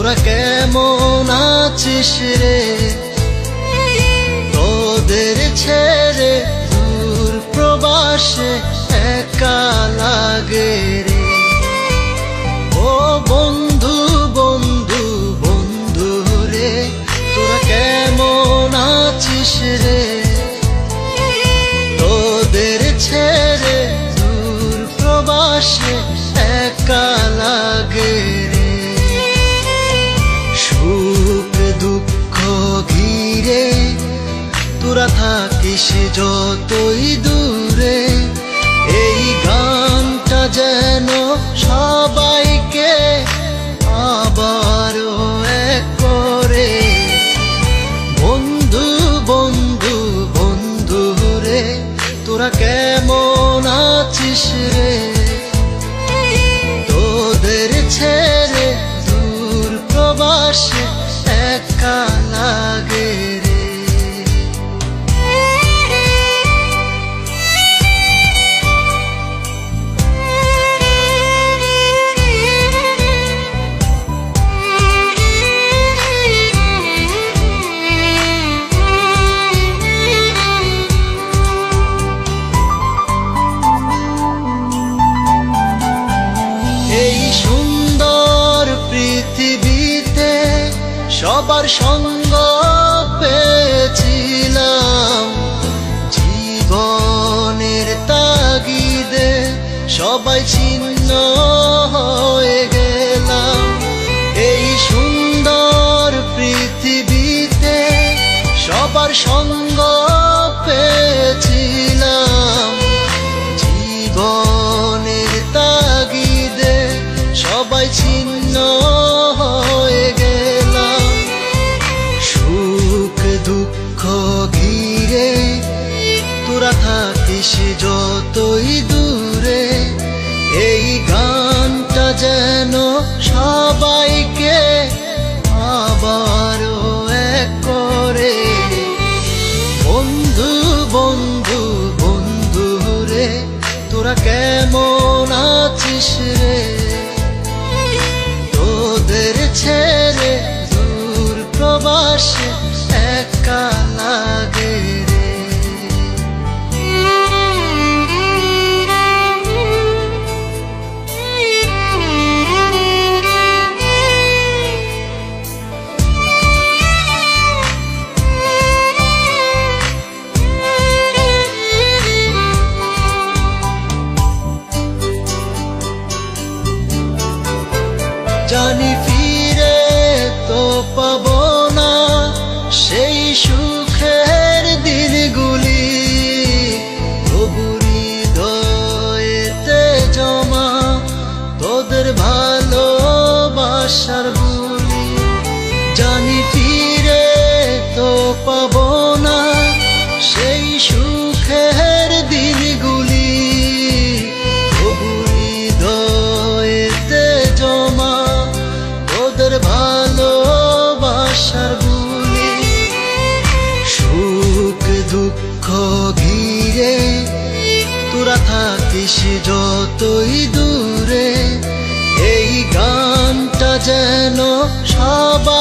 তোরা কেমন আছিস রে? তোদের ছেড়ে দূর প্রবাসে একা লাগে রে। ও বন্ধু বন্ধু বন্ধু রে, তোরা কেমন আছিস রে? তোদের ছেড়ে দূর প্রবাসে একা লাগে রে। সুখ দুঃখ ঘিরে তোরা থাকিস যতই দূরে, এই গানটা যেন সবাইকে আবারও এক করে। বন্ধু বন্ধু বন্ধু রে, তোরা কেমন আছিস রে? তোদের ছেড়ে দূর প্রবাসে একা লাগে রে। এই সুন্দর পৃথিবীতে সবার সঙ্গ পেয়েছিলাম, জীবনের তাগিদে সবাই ছিন্ন হয়ে গেলাম। এই সুন্দর পৃথিবীতে সবার সঙ্গ পেয়েছিলাম, জীবনের তাগিদে সবাই ছিন্ন হয়ে গেলাম। সুখ দুঃখ ঘিরে তোরা থাকিস যতই দূরে, এই গানটা যেন সবাইকে আবারও এক করে। বন্ধু বন্ধু বন্ধু রে, তোরা কেমন আছিস রে? তোদের ছেড়ে দূর প্রবাসে একা লাগে রে। জানি ফিরে তো পাবো না সেই সুখের দিনগুলি, তবু হৃদয়েতে জমা তোদের ভালোবাসার বুলি। জানি ফিরে তো পাবো না সেই সুখের দিনগুলি, তবু হৃদয়েতে জমা তোদের ভালোবাসার বুলি। সুখ দুঃখ ঘিরে তোরা থাকিস যতই দূরে, এই গানটা যেন সবাই